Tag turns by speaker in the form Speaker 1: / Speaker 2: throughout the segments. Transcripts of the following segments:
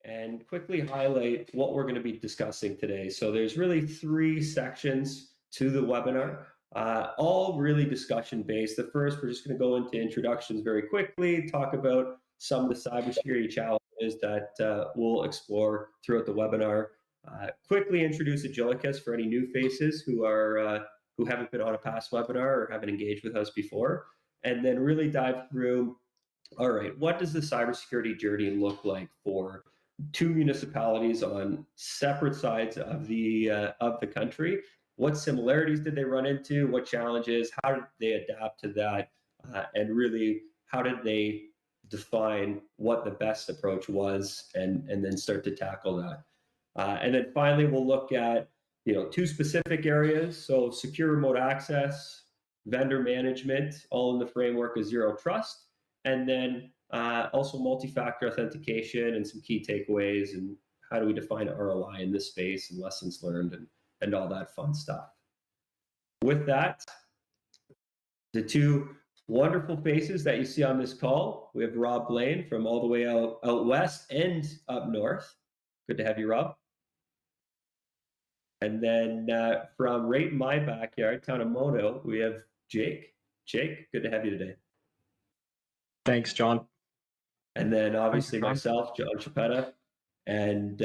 Speaker 1: and quickly highlight what we're going to be discussing today. So there's really 3 sections to the webinar, all really discussion based. The first, we're just going to go into introductions very quickly, talk about some of the cybersecurity challenges that we'll explore throughout the webinar. Quickly introduce Agilicus for any new faces who haven't been on a past webinar or haven't engaged with us before, and then really dive through, all right, what does the cybersecurity journey look like for 2 municipalities on separate sides of the country? What similarities did they run into? What challenges? How did they adapt to that? And really, how did they define what the best approach was, and then start to tackle that? And then finally, we'll look at 2 specific areas. So secure remote access, vendor management, all in the framework of zero trust, and then also multi-factor authentication and some key takeaways, and how do we define ROI in this space, and lessons learned, and all that fun stuff. With that, the 2 wonderful faces that you see on this call, we have Rob Blaine from all the way out west and up north. Good to have you, Rob. And then from right in my backyard, town of Mono, we have Jake. Jake, good to have you today.
Speaker 2: Thanks, John.
Speaker 1: And then obviously myself, John Chapetta. And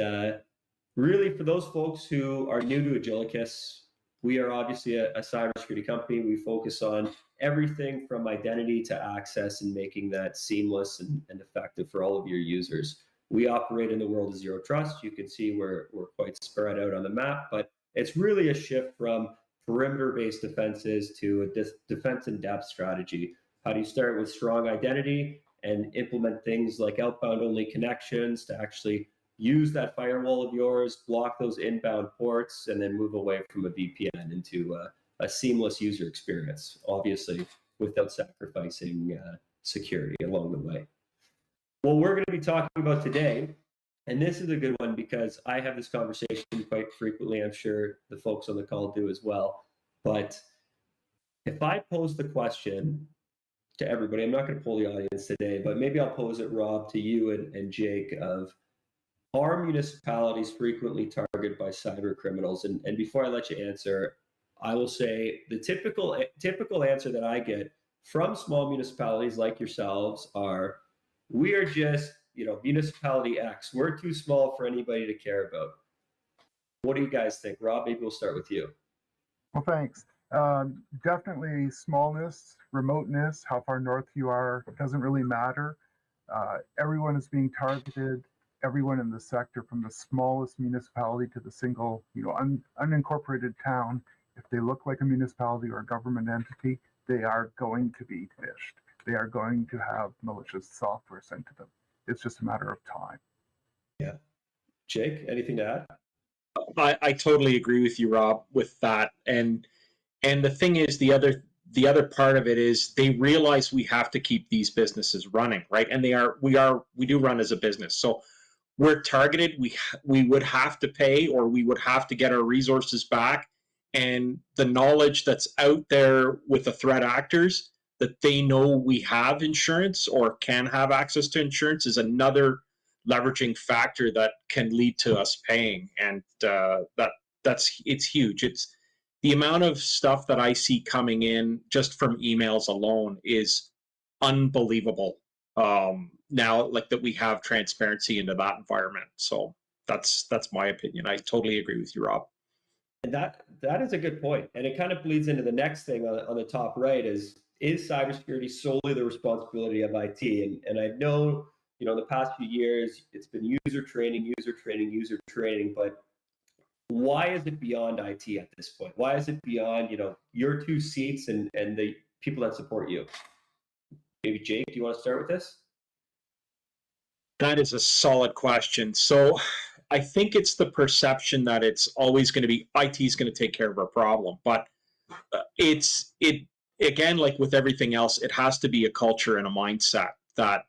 Speaker 1: really, for those folks who are new to Agilicus, we are obviously a cybersecurity company. We focus on everything from identity to access and making that seamless and effective for all of your users. We operate in the world of zero trust. You can see we're quite spread out on the map, but it's really a shift from perimeter-based defenses to a defense in depth strategy. How do you start with strong identity and implement things like outbound-only connections to actually use that firewall of yours, block those inbound ports, and then move away from a VPN into a seamless user experience, obviously without sacrificing security along the way. What we're going to be talking about today, and this is a good one because I have this conversation quite frequently. I'm sure the folks on the call do as well. But if I pose the question to everybody, I'm not going to poll the audience today, but maybe I'll pose it, Rob, to you and Jake, of, are municipalities frequently targeted by cyber criminals? And before I let you answer, I will say the typical answer that I get from small municipalities like yourselves are, we are just, municipality X. We're too small for anybody to care about. What do you guys think? Rob, maybe we'll start with you.
Speaker 3: Well, thanks. Definitely smallness, remoteness, how far north you are, doesn't really matter. Everyone is being targeted, everyone in the sector, from the smallest municipality to the single, unincorporated town. If they look like a municipality or a government entity, they are going to be phished. They are going to have malicious software sent to them. It's just a matter of time.
Speaker 1: Yeah. Jake, anything to add?
Speaker 2: I totally agree with you, Rob, with that. And the thing is, the other part of it is they realize we have to keep these businesses running, right? And we do run as a business. So we're targeted. We would have to pay, or we would have to get our resources back. And the knowledge that's out there with the threat actors, that they know we have insurance or can have access to insurance, is another leveraging factor that can lead to us paying. And it's huge. It's the amount of stuff that I see coming in just from emails alone is unbelievable. Now, like, that we have transparency into that environment. So that's my opinion. I totally agree with you, Rob.
Speaker 1: And that is a good point. And it kind of bleeds into the next thing on the top right is cybersecurity solely the responsibility of IT? And I know, in the past few years, it's been user training, but why is it beyond IT at this point? Why is it beyond, your 2 seats and the people that support you? Maybe Jake, do you want to start with this?
Speaker 2: That is a solid question. So I think it's the perception that it's always going to be IT is going to take care of our problem. But again, like with everything else, it has to be a culture and a mindset that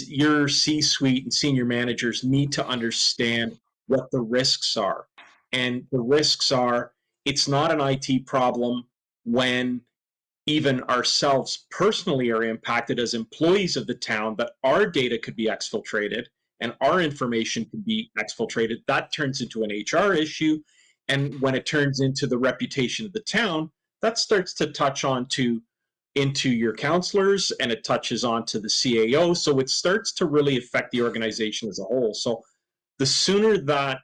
Speaker 2: your C-suite and senior managers need to understand what the risks are. And the risks are, it's not an IT problem when even ourselves personally are impacted as employees of the town, that our data could be exfiltrated and our information can be exfiltrated, that turns into an HR issue. And when it turns into the reputation of the town, that starts to touch on into your counselors, and it touches on to the CAO. So it starts to really affect the organization as a whole. So the sooner that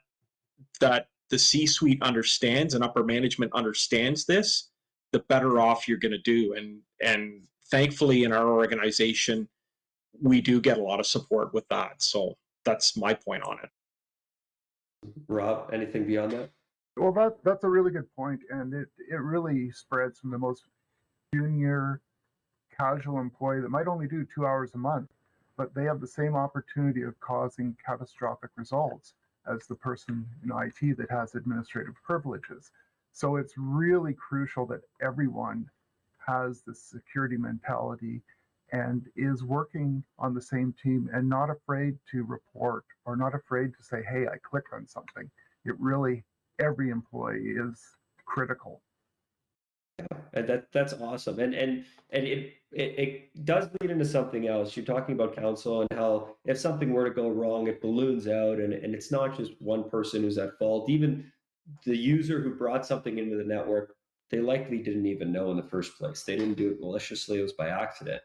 Speaker 2: the C-suite understands and upper management understands this, the better off you're going to do. And thankfully in our organization, we do get a lot of support with that. So that's my point on it.
Speaker 1: Rob, anything beyond that?
Speaker 3: Well, that's a really good point, and it really spreads from the most junior, casual employee that might only do 2 hours a month, but they have the same opportunity of causing catastrophic results as the person in IT that has administrative privileges. So it's really crucial that everyone has this security mentality and is working on the same team and not afraid to report or not afraid to say, hey, I clicked on something. It really, every employee is critical.
Speaker 1: And that's awesome. And it does lead into something else. You're talking about council and how if something were to go wrong, it balloons out, and it's not just one person who's at fault. Even the user who brought something into the network, they likely didn't even know in the first place. They didn't do it maliciously, it was by accident.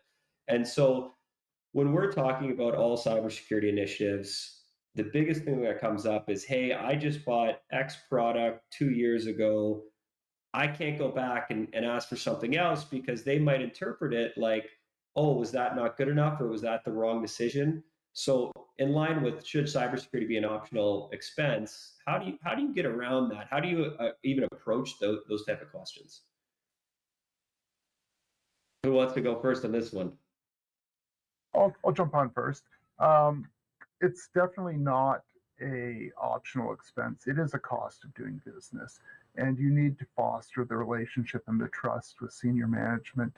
Speaker 1: And so when we're talking about all cybersecurity initiatives, the biggest thing that comes up is, hey, I just bought X product 2 years ago. I can't go back and ask for something else because they might interpret it like, oh, was that not good enough, or was that the wrong decision? So in line with, should cybersecurity be an optional expense, how do you get around that? How do you even approach those type of questions? Who wants to go first on this one?
Speaker 3: I'll jump on first. It's definitely not a optional expense. It is a cost of doing business, and you need to foster the relationship and the trust with senior management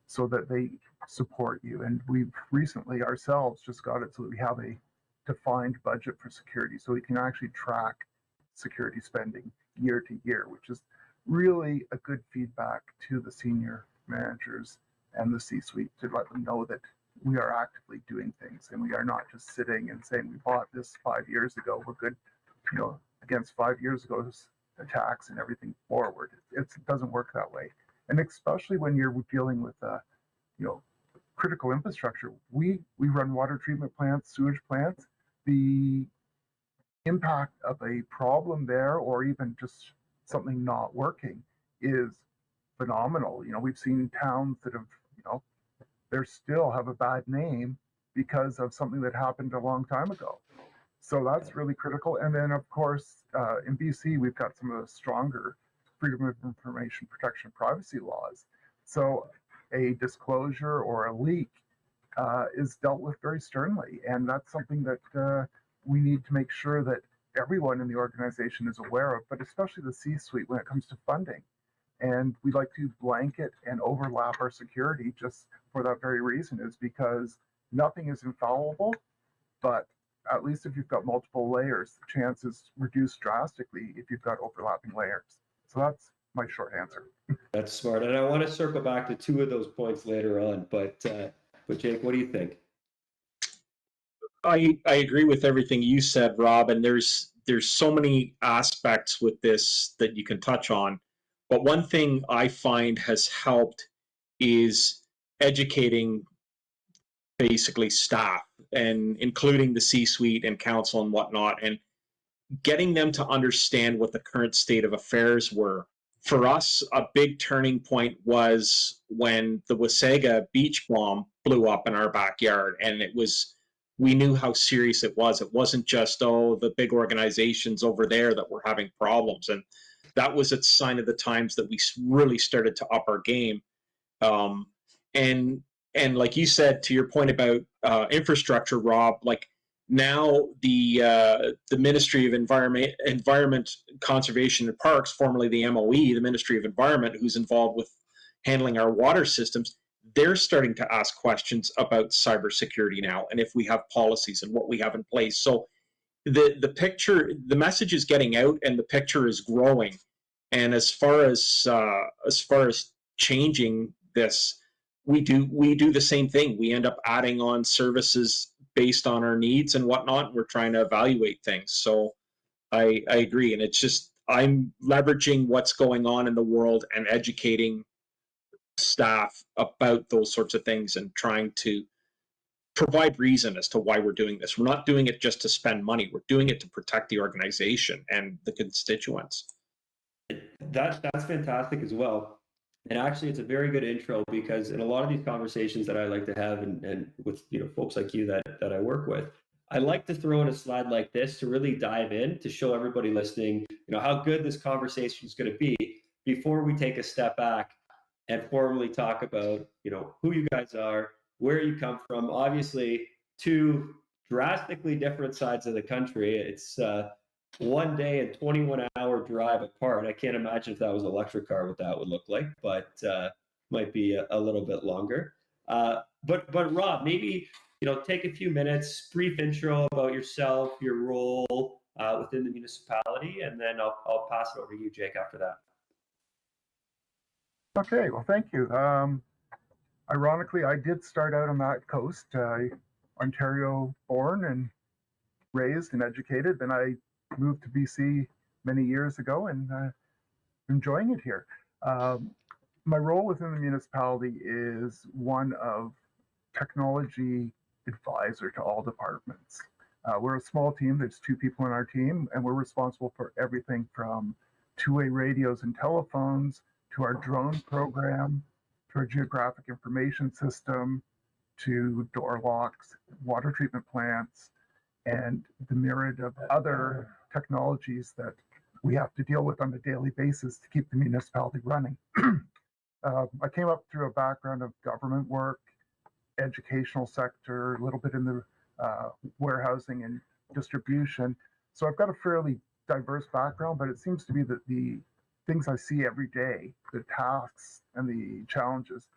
Speaker 3: so that they support you. And we've recently ourselves just got it so that we have a defined budget for security, so we can actually track security spending year to year, which is really a good feedback to the senior managers and the C-suite to let them know that we are actively doing things and we are not just sitting and saying we bought this 5 years ago, we're good, against 5 years ago's attacks and everything forward. It doesn't work that way. And especially when you're dealing with critical infrastructure. We run water treatment plants, sewage plants. The impact of a problem there, or even just something not working, is phenomenal. We've seen towns that have, they still have a bad name because of something that happened a long time ago. So that's really critical. And then, of course, in BC, we've got some of the stronger freedom of information protection and privacy laws. So a disclosure or a leak is dealt with very sternly. And that's something that we need to make sure that everyone in the organization is aware of, but especially the C-suite when it comes to funding. And we like to blanket and overlap our security just for that very reason, is because nothing is infallible, but at least if you've got multiple layers, the chance is reduced drastically if you've got overlapping layers. So that's my short answer.
Speaker 1: That's smart. And I want to circle back to two of those points later on, but Jake, what do you think?
Speaker 2: I agree with everything you said, Rob, and there's so many aspects with this that you can touch on. But one thing I find has helped is educating basically staff, and including the C-suite and council and whatnot, and getting them to understand what the current state of affairs were. For us, a big turning point was when the Wasaga beach bomb blew up in our backyard, and we knew how serious it was. It wasn't just, the big organizations over there that were having problems. And that was a sign of the times that we really started to up our game. And like you said, to your point about infrastructure, Rob, like now the Ministry of Environment, Conservation and Parks, formerly the MOE, the Ministry of Environment, who's involved with handling our water systems, they're starting to ask questions about cybersecurity now, and if we have policies and what we have in place. So the picture, the message is getting out, and the picture is growing. And as far as changing this, we do the same thing. We end up adding on services based on our needs and whatnot. We're trying to evaluate things. So I agree. And it's just, I'm leveraging what's going on in the world and educating staff about those sorts of things and trying to provide reason as to why we're doing this. We're not doing it just to spend money. We're doing it to protect the organization and the constituents.
Speaker 1: That's fantastic as well. And actually, it's a very good intro, because in a lot of these conversations that I like to have, and with folks like you that I work with, I like to throw in a slide like this to really dive in, to show everybody listening, how good this conversation is going to be before we take a step back and formally talk about, who you guys are, where you come from. Obviously, two drastically different sides of the country. It's one day and 21-hour drive apart. I can't imagine if that was an electric car what that would look like, but might be a little bit longer. But Rob, maybe take a few minutes, brief intro about yourself, your role within the municipality, and then I'll pass it over to you, Jake, after that.
Speaker 3: Okay, well, thank you. Ironically, I did start out on that coast, Ontario born and raised and educated. Then I moved to BC many years ago, and enjoying it here. My role within the municipality is one of technology advisor to all departments. We're a small team. There's 2 people in our team, and we're responsible for everything from two-way radios and telephones to our drone program, to our geographic information system, to door locks, water treatment plants, and the myriad of other technologies that we have to deal with on a daily basis to keep the municipality running. I came up through a background of government work, educational sector, a little bit in the warehousing and distribution. So I've got a fairly diverse background, but it seems to be that the things I see every day, the tasks and the challenges,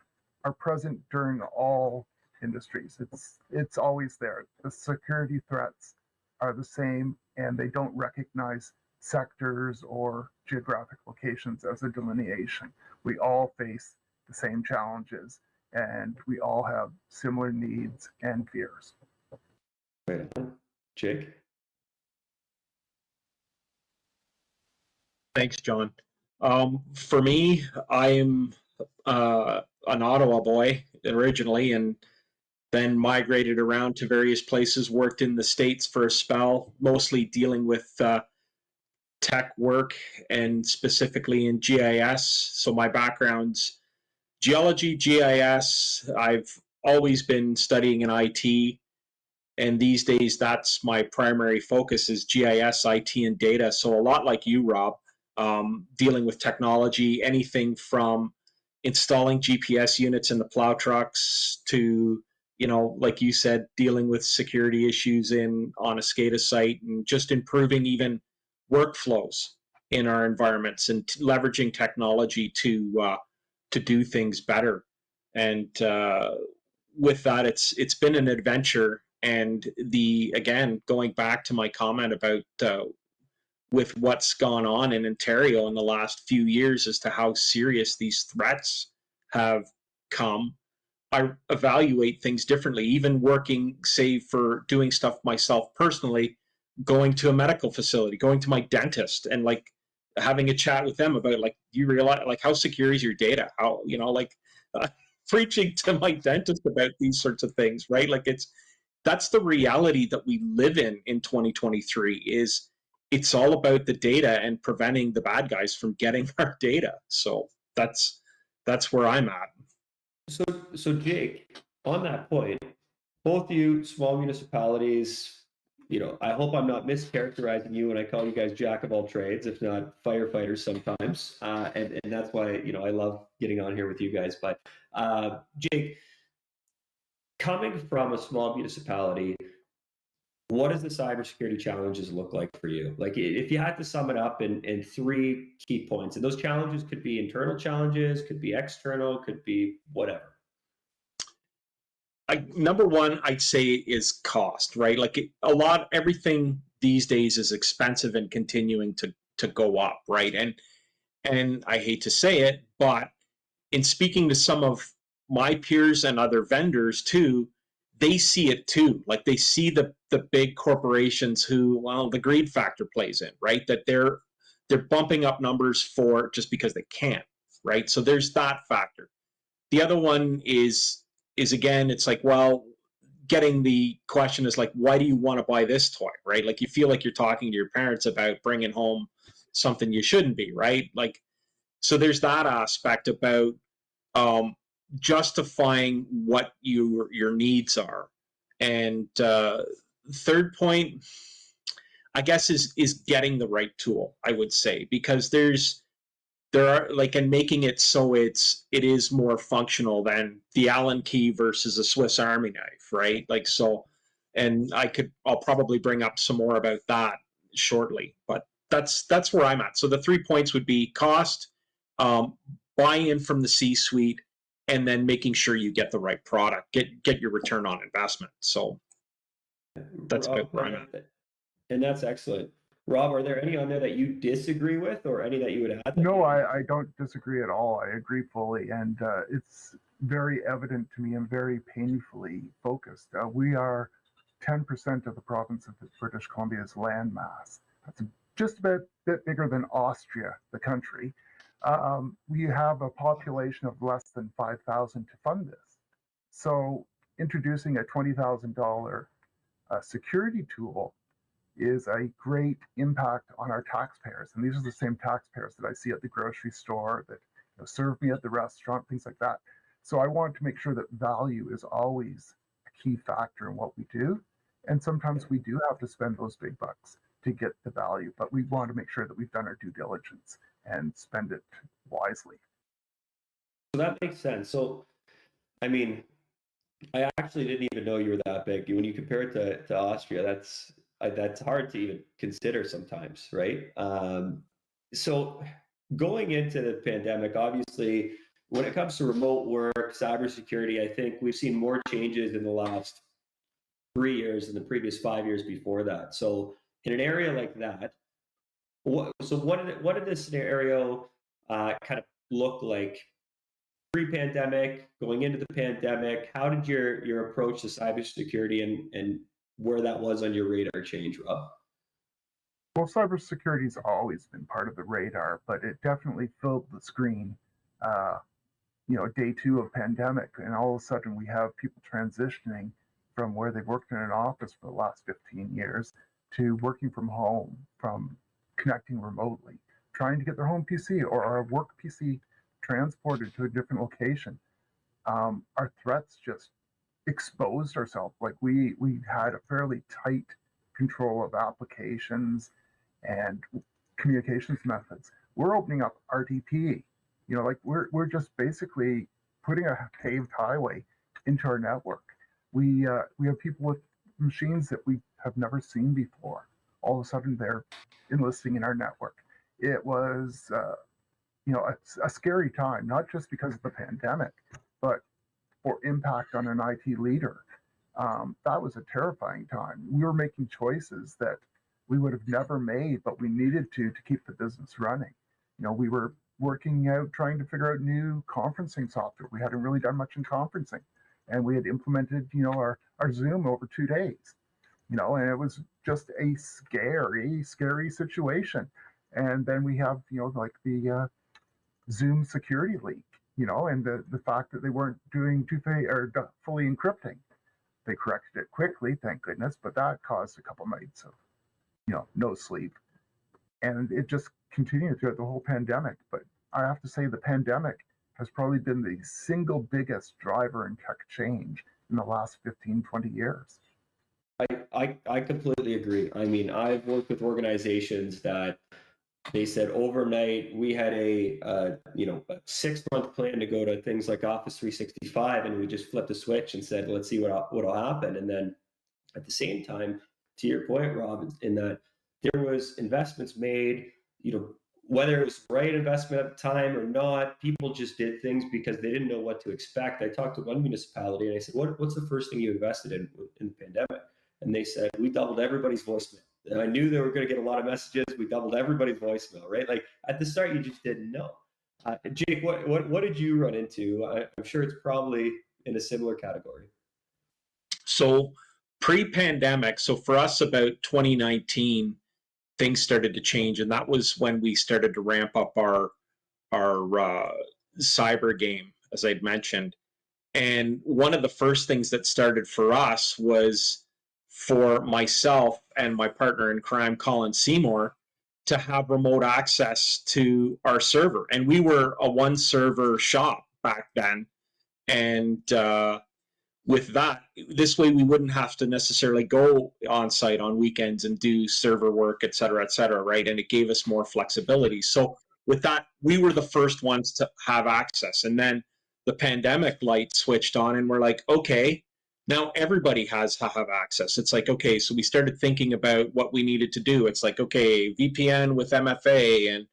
Speaker 3: are present during all industries. It's always there. The security threats are the same, and they don't recognize sectors or geographic locations as a delineation. We all face the same challenges, and we all have similar needs and fears.
Speaker 1: Right. Jake?
Speaker 2: Thanks, John. For me, I'm an Ottawa boy originally, and then migrated around to various places, worked in the States for a spell, mostly dealing with tech work and specifically in GIS. So my background's geology, GIS. I've always been studying in IT, and these days that's my primary focus is GIS, IT, and data. So a lot like you, Rob, dealing with technology, anything from installing GPS units in the plow trucks to, like you said, dealing with security issues on a SCADA site, and just improving even workflows in our environments and leveraging technology to do things better. And with that, it's been an adventure. And again, going back to my comment about with what's gone on in Ontario in the last few years as to how serious these threats have come, I evaluate things differently. Even working, say, for doing stuff myself personally, going to a medical facility, going to my dentist, and like having a chat with them about, like, you realize, like, how secure is your data? How, preaching to my dentist about these sorts of things, right? Like, that's the reality that we live in 2023. Is it's all about the data and preventing the bad guys from getting our data. So that's where I'm at.
Speaker 1: So Jake, on that point, both you small municipalities, I hope I'm not mischaracterizing you when I call you guys jack of all trades, if not firefighters sometimes. And that's why, I love getting on here with you guys. But Jake, coming from a small municipality, what does the cybersecurity challenges look like for you? Like, if you had to sum it up in 3 key points, and those challenges could be internal challenges, could be external, could be whatever.
Speaker 2: Number one, I'd say, is cost, right? Like, everything these days is expensive and continuing to go up, right? And I hate to say it, but in speaking to some of my peers and other vendors too, they see it too. Like they see the big corporations who, well, the greed factor plays in, right? That they're bumping up numbers for just because they can, right? So there's that factor. The other one is again, it's like, well, getting the question is like, why do you want to buy this toy, right? Like you feel like you're talking to your parents about bringing home something you shouldn't be, right? Like, so there's that aspect about justifying what your needs are. And third point, I guess, is getting the right tool, I would say, because there are like, and making it so it is more functional than the Allen key versus a Swiss Army knife, right? Like, so, and I'll probably bring up some more about that shortly, but that's where I'm at. So the 3 points would be cost, buy-in from the C-suite, and then making sure you get the right product, get your return on investment. So that's about where I'm at.
Speaker 1: And that's excellent. Rob, are there any on there that you disagree with, or any that you would add?
Speaker 3: No, I don't disagree at all. I agree fully. And it's very evident to me and very painfully focused. We are 10% of the province of British Columbia's landmass. That's just a bit bigger than Austria, the country. We have a population of less than 5,000 to fund this. So introducing a $20,000 security tool is a great impact on our taxpayers. And these are the same taxpayers that I see at the grocery store, that serve me at the restaurant, things like that. So I want to make sure that value is always a key factor in what we do. And sometimes we do have to spend those big bucks to get the value, but we want to make sure that we've done our due diligence and spend it wisely.
Speaker 1: So that makes sense. So, I mean, I actually didn't even know you were that big. When you compare it to Austria, that's hard to even consider sometimes, right? So going into the pandemic, obviously, when it comes to remote work, cybersecurity, I think we've seen more changes in the last 3 years than the previous 5 years before that. So in an area like that, what did this scenario kind of look like pre-pandemic, going into the pandemic? How did your approach to cybersecurity and where that was on your radar change, Rob?
Speaker 3: Well, cybersecurity's always been part of the radar, but it definitely filled the screen. Day 2 of pandemic, and all of a sudden we have people transitioning from where they've worked in an office for the last 15 years to working from home, from connecting remotely, trying to get their home PC or a work PC transported to a different location. Our threats just exposed ourselves. Like we had a fairly tight control of applications and communications methods. We're opening up RDP. Like we're just basically putting a paved highway into our network. We have people with machines that we have never seen before. All of a sudden, they're enlisting in our network. It was a scary time, not just because of the pandemic, but for impact on an IT leader. That was a terrifying time. We were making choices that we would have never made, but we needed to keep the business running. We were working out, trying to figure out new conferencing software. We hadn't really done much in conferencing, and we had implemented, our Zoom over 2 days. And it was just a scary situation. And then we have, like the Zoom security leak, and the fact that they weren't doing fully encrypting. They corrected it quickly, thank goodness, but that caused a couple nights of, no sleep. And it just continued throughout the whole pandemic. But I have to say the pandemic has probably been the single biggest driver in tech change in the last 15, 20 years.
Speaker 1: I completely agree. I mean, I've worked with organizations that they said overnight we had a 6-month plan to go to things like Office 365, and we just flipped a switch and said, let's see what'll happen. And then at the same time, to your point, Rob, in that there was investments made, whether it was the right investment at the time or not, people just did things because they didn't know what to expect. I talked to one municipality and I said, what's the first thing you invested in the pandemic? And they said, we doubled everybody's voicemail. And I knew they were going to get a lot of messages. We doubled everybody's voicemail, right? Like at the start, you just didn't know. Jake, what did you run into? I'm sure it's probably in a similar category.
Speaker 2: So pre-pandemic, so for us about 2019, things started to change, and that was when we started to ramp up our cyber game, as I'd mentioned. And one of the first things that started for us was for myself and my partner in crime, Colin Seymour, to have remote access to our server. And we were a one server shop back then. And with that, this way we wouldn't have to necessarily go on site on weekends and do server work, et cetera, right? And it gave us more flexibility. So with that, we were the first ones to have access. And then the pandemic light switched on and we're like, okay, now everybody has to have access. It's like, okay, so we started thinking about what we needed to do. It's like, okay, VPN with MFA. And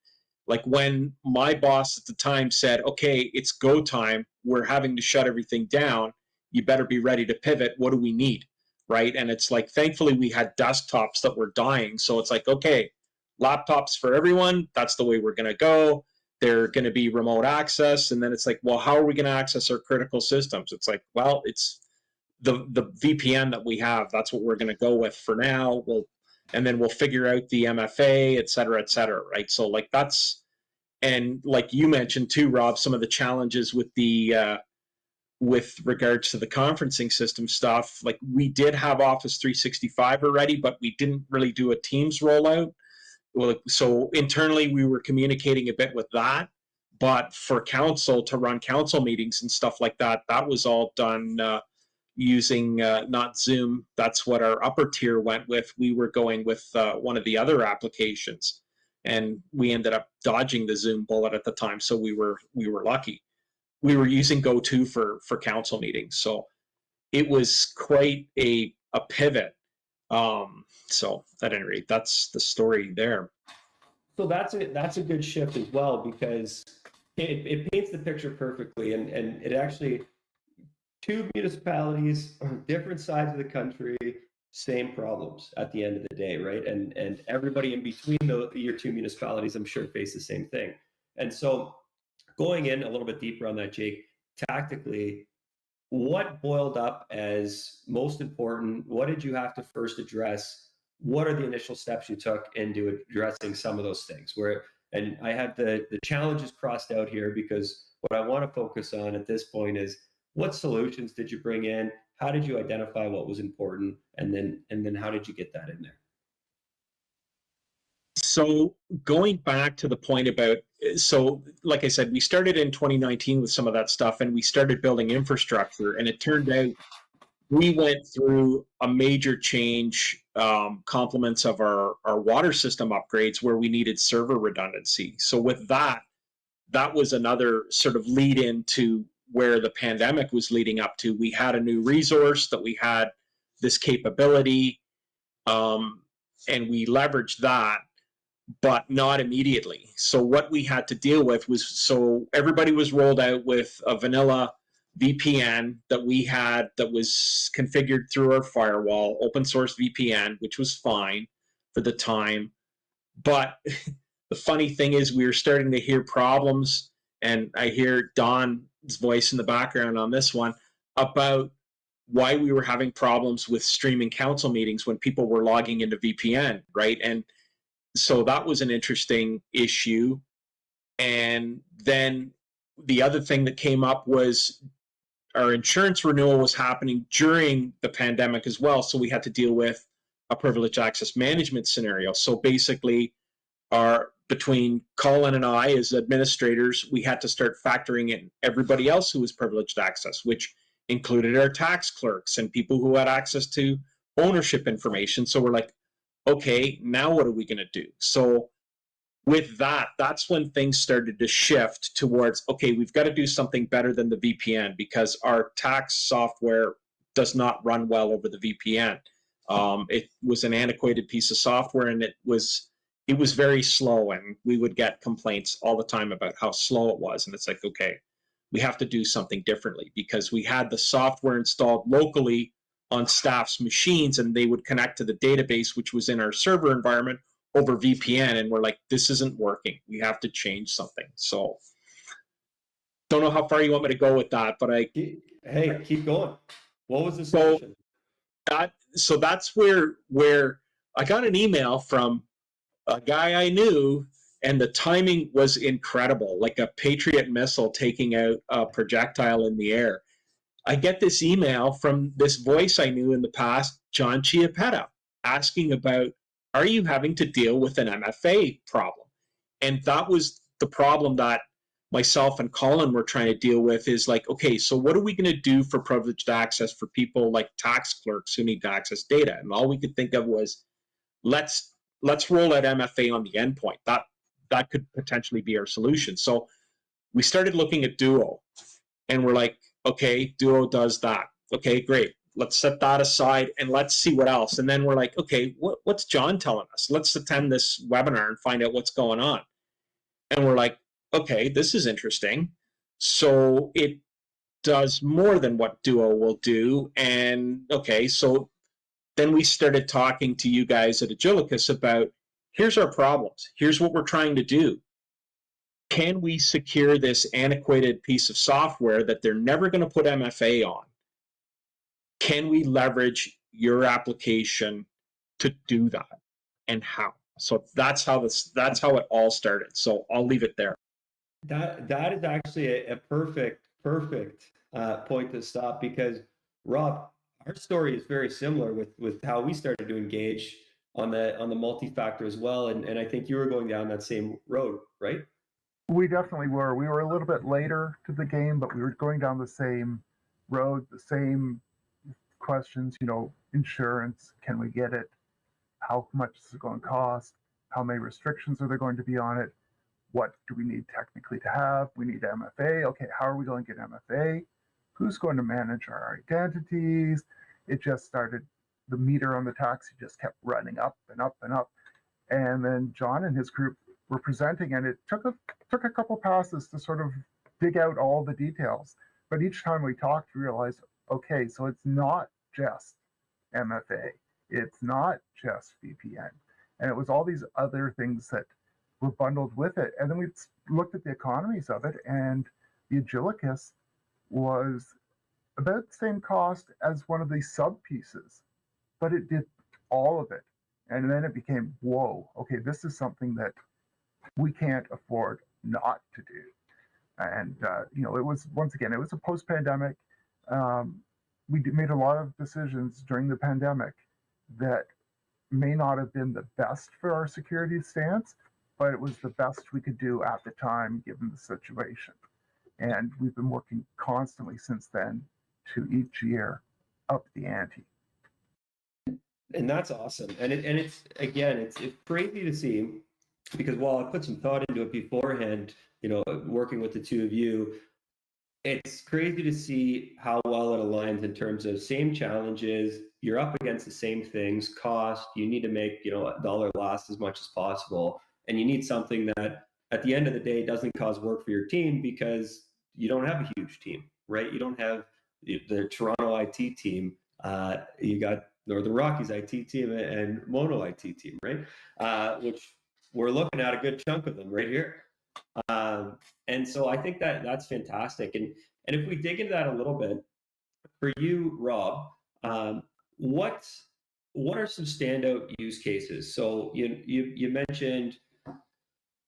Speaker 2: like when my boss at the time said, okay, it's go time, we're having to shut everything down, you better be ready to pivot. What do we need? Right. And it's like, thankfully, we had desktops that were dying. So it's like, okay, laptops for everyone. That's the way we're going to go. They're going to be remote access. And then it's like, well, how are we going to access our critical systems? It's like, well, it's the VPN that we have. That's what we're going to go with for now. And then we'll figure out the MFA, et cetera, right? So like that's, and like you mentioned too, Rob, some of the challenges with the, with regards to the conferencing system stuff, like we did have Office 365 already, but we didn't really do a Teams rollout. Well, so internally we were communicating a bit with that, but for council to run council meetings and stuff like that, that was all done using not Zoom. That's what our upper tier went with. We were going with one of the other applications, and we ended up dodging the Zoom bullet at the time, so we were lucky. We were using GoTo for council meetings, so it was quite a pivot. So at any rate, that's the story there.
Speaker 1: So that's a good shift as well, because it paints the picture perfectly, and it actually, two municipalities, different sides of the country, same problems at the end of the day, right? And everybody in between your two municipalities, I'm sure, face the same thing. And so going in a little bit deeper on that, Jake, tactically, what boiled up as most important? What did you have to first address? What are the initial steps you took into addressing some of those things? And I have the challenges crossed out here, because what I want to focus on at this point is, what solutions did you bring in? How did you identify what was important? And then how did you get that in there?
Speaker 2: So going back to the point about, so like I said, we started in 2019 with some of that stuff, and we started building infrastructure, and it turned out we went through a major change, complements of our water system upgrades, where we needed server redundancy. So with that was another sort of lead into where the pandemic was leading up to. We had a new resource that we had this capability, and we leveraged that, but not immediately. So what we had to deal with was, so everybody was rolled out with a vanilla VPN that we had, that was configured through our firewall, open source VPN, which was fine for the time. But the funny thing is, we were starting to hear problems, and I hear Don's voice in the background on this one, about why we were having problems with streaming council meetings when people were logging into VPN, right? And so that was an interesting issue. And then the other thing that came up was our insurance renewal was happening during the pandemic as well. So we had to deal with a privileged access management scenario. So basically, between Colin and I as administrators, we had to start factoring in everybody else who was privileged access, which included our tax clerks and people who had access to ownership information. So we're like, okay, now what are we going to do? So with that, that's when things started to shift towards, okay, we've got to do something better than the VPN, because our tax software does not run well over the VPN. It was an antiquated piece of software, and it was very slow, and we would get complaints all the time about how slow it was. And it's like, okay, we have to do something differently, because we had the software installed locally on staff's machines, and they would connect to the database, which was in our server environment, over VPN, and we're like, this isn't working. We have to change something. So don't know how far you want me to go with that, but
Speaker 1: Hey, keep going. What was the solution?
Speaker 2: So that's where I got an email from a guy I knew, and the timing was incredible, like a Patriot missile taking out a projectile in the air. I get this email from this voice I knew in the past, John Chiappetta, asking about, are you having to deal with an MFA problem? And that was the problem that myself and Colin were trying to deal with, is like, okay, so what are we going to do for privileged access for people like tax clerks who need to access data? And all we could think of was, let's roll out MFA on the endpoint. That could potentially be our solution. So we started looking at Duo, and we're like, okay, Duo does that. Okay, great. Let's set that aside and let's see what else. And then we're like, okay, what's John telling us? Let's attend this webinar and find out what's going on. And we're like, okay, this is interesting. So it does more than what Duo will do. And okay, so then we started talking to you guys at Agilicus about, here's our problems. Here's what we're trying to do. Can we secure this antiquated piece of software that they're never going to put MFA on? Can we leverage your application to do that, and how? So that's how it all started. So I'll leave it there.
Speaker 1: That is actually a perfect point to stop, because Rob, our story is very similar with how we started to engage on the multi-factor as well, and I think you were going down that same road, right?
Speaker 3: We definitely were. We were a little bit later to the game, but we were going down the same road, the same questions, insurance, can we get it? How much is it going to cost? How many restrictions are there going to be on it? What do we need technically to have? We need MFA. Okay, how are we going to get MFA? Who's going to manage our identities? It just started, the meter on the taxi just kept running up and up and up. And then John and his group were presenting, and it took a couple passes to sort of dig out all the details. But each time we talked, we realized, okay, so it's not just MFA, it's not just VPN, and it was all these other things that were bundled with it. And then we looked at the economies of it, and the Agilicus was about the same cost as one of these sub pieces, but it did all of it. And then it became, whoa, okay, this is something that we can't afford not to do. And, it was, once again, it was a post-pandemic. We made a lot of decisions during the pandemic that may not have been the best for our security stance, but it was the best we could do at the time, given the situation. And we've been working constantly since then to each year up the ante.
Speaker 1: And that's awesome. And it's again, it's crazy to see, because while I put some thought into it beforehand, working with the two of you, it's crazy to see how well it aligns in terms of same challenges. You're up against the same things, cost. You need to make, a dollar last as much as possible. And you need something that at the end of the day doesn't cause work for your team, because you don't have a huge team, right? You don't have the Toronto IT team. You got Northern Rockies IT team and Mono IT team, right? Which we're looking at a good chunk of them right here. And so I think that's fantastic. And if we dig into that a little bit, for you, Rob, what are some standout use cases? So you mentioned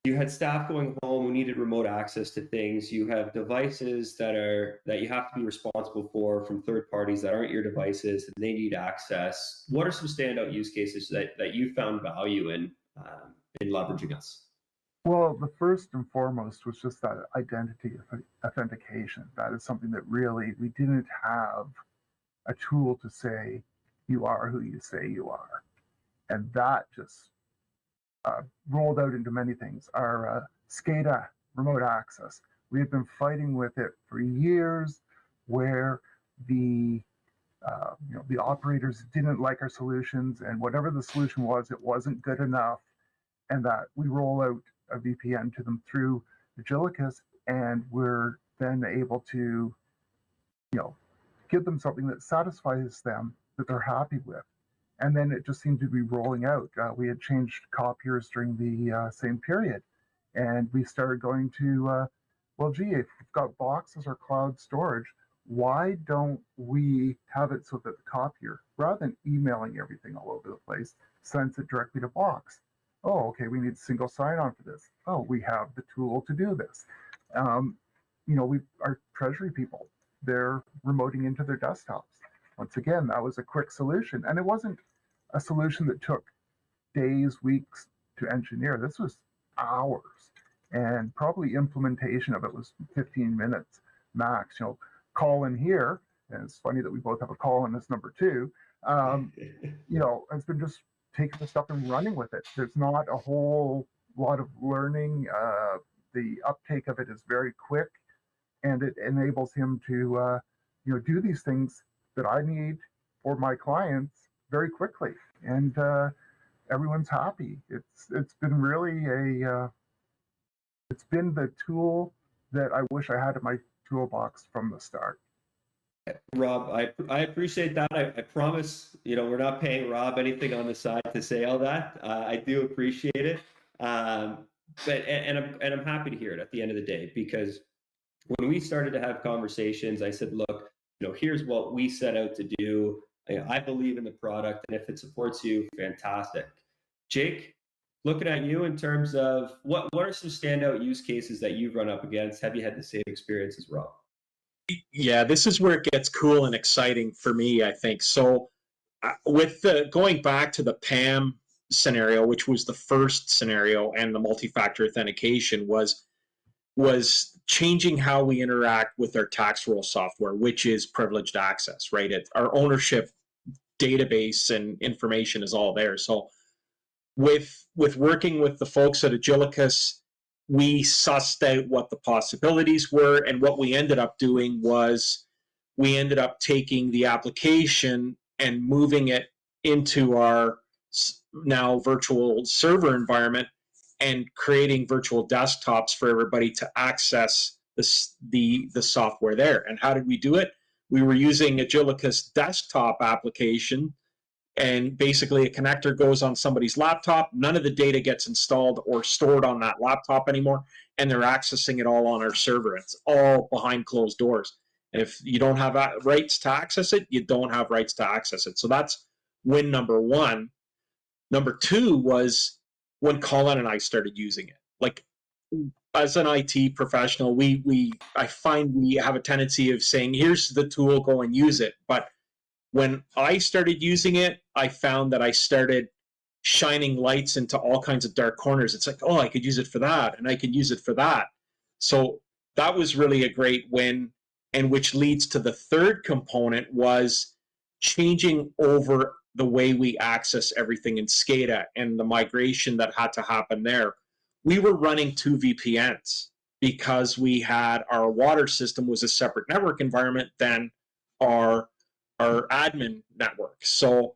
Speaker 1: you had staff going home who needed remote access to things. You have devices that you have to be responsible for from third parties that aren't your devices, and they need access. What are some standout use cases that you found value in leveraging us?
Speaker 3: Well, the first and foremost was just that identity authentication. That is something that really, we didn't have a tool to say, you are who you say you are. And that just rolled out into many things. Our SCADA remote access, we had been fighting with it for years, where the operators didn't like our solutions, and whatever the solution was, it wasn't good enough. And that we roll out a VPN to them through Agilicus, and we're then able to, give them something that satisfies them, that they're happy with. And then it just seemed to be rolling out. We had changed copiers during the same period, and we started going to, well, gee, if we've got boxes or cloud storage, why don't we have it so that the copier, rather than emailing everything all over the place, sends it directly to Box? Oh, okay, we need single sign-on for this. Oh, we have the tool to do this. Our treasury people, they're remoting into their desktops. Once again, that was a quick solution, and it wasn't a solution that took days, weeks to engineer. This was hours, and probably implementation of it was 15 minutes max. Call in here, and it's funny that we both have a call in this number two. It's been just taking the stuff and running with it. There's not a whole lot of learning. The uptake of it is very quick, and it enables him to do these things that I need for my clients very quickly, and everyone's happy. It's been really it's been the tool that I wish I had in my toolbox from the start.
Speaker 1: Rob, I appreciate that. I promise, we're not paying Rob anything on the side to say all that. I do appreciate it. I'm happy to hear it at the end of the day, because when we started to have conversations, I said, look, here's what we set out to do. I believe in the product, and if it supports you, fantastic. Jake, looking at you in terms of what are some standout use cases that you've run up against? Have you had the same experience as Rob?
Speaker 2: Yeah, this is where it gets cool and exciting for me, I think. So with going back to the PAM scenario, which was the first scenario, and the multi-factor authentication was changing how we interact with our tax roll software, which is privileged access, right? Our ownership database and information is all there. So with working with the folks at Agilicus, we sussed out what the possibilities were, and what we ended up doing was we ended up taking the application and moving it into our now virtual server environment and creating virtual desktops for everybody to access the software there. And how did we do it? We were using Agilicus desktop application, and basically a connector goes on somebody's laptop. None of the data gets installed or stored on that laptop anymore, and they're accessing it all on our server. It's all behind closed doors. And if you don't have rights to access it, you don't have rights to access it. So that's win number one. Number two was when Colin and I started using it. Like, as an IT professional, I find we have a tendency of saying, here's the tool, go and use it. But when I started using it, I found that I started shining lights into all kinds of dark corners. It's like, oh, I could use it for that, and I could use it for that. So that was really a great win, and which leads to the third component, was changing over the way we access everything in SCADA and the migration that had to happen there. We were running 2 VPNs because we had our water system was a separate network environment than our admin network. So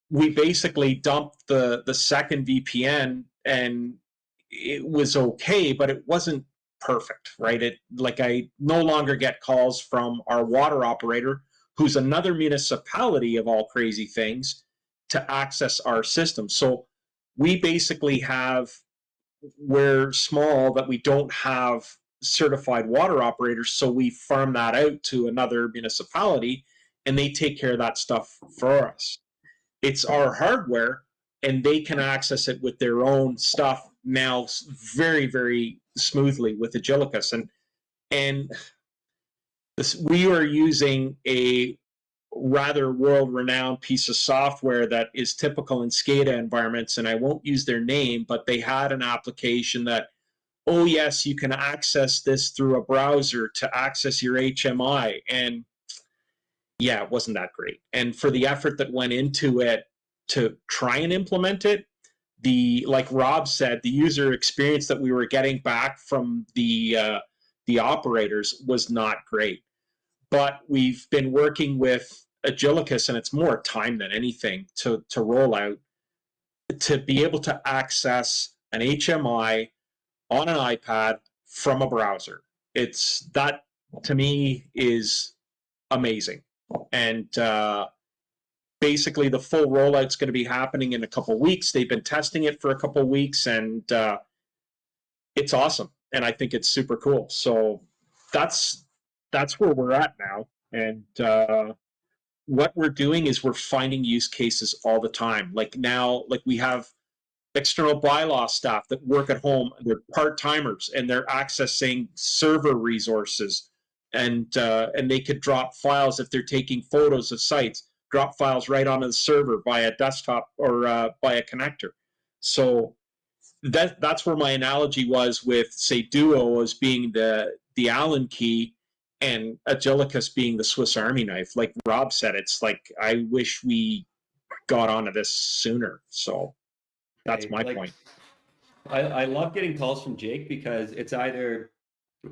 Speaker 2: we basically dumped the second VPN, and it was okay, but it wasn't perfect, right? I no longer get calls from our water operator, who's another municipality of all crazy things, to access our system. So we basically we're small, that we don't have certified water operators, so we farm that out to another municipality, and they take care of that stuff for us. It's our hardware, and they can access it with their own stuff now very, very smoothly with Agilicus. And we are using a rather world-renowned piece of software that is typical in SCADA environments, and I won't use their name, but they had an application that, oh yes, you can access this through a browser to access your HMI. And yeah, it wasn't that great. And for the effort that went into it to try and implement it, like Rob said, the user experience that we were getting back from the operators was not great. But we've been working with Agilicus, and it's more time than anything to roll out, to be able to access an HMI on an iPad from a browser. That to me is amazing. And basically the full rollout's going to be happening in a couple of weeks. They've been testing it for a couple of weeks, and it's awesome. And I think it's super cool. So that's where we're at now. And what we're doing is we're finding use cases all the time. Like now, like we have external bylaw staff that work at home. They're part-timers and they're accessing server resources, and they could drop files if they're taking photos of sites, drop files right onto the server via desktop or by a connector. So that's where my analogy was with, say, Duo as being the Allen key and Agilicus being the Swiss Army knife. Like Rob said, it's like, I wish we got onto this sooner. So that's my point.
Speaker 1: I love getting calls from Jake because it's either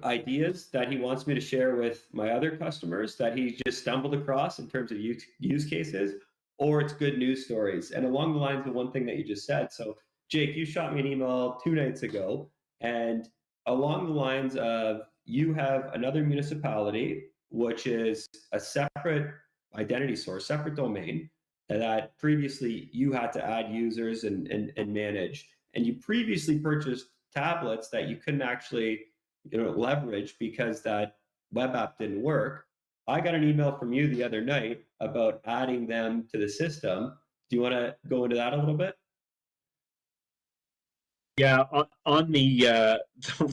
Speaker 1: ideas that he wants me to share with my other customers that he just stumbled across in terms of use cases, or it's good news stories. And along the lines of one thing that you just said. So Jake, you shot me an email 2 nights ago, and along the lines of, you have another municipality, which is a separate identity source, separate domain, that previously you had to add users and manage. And you previously purchased tablets that you couldn't actually leverage because that web app didn't work. I got an email from you the other night about adding them to the system. Do you want to go into that a little bit?
Speaker 2: Yeah, on the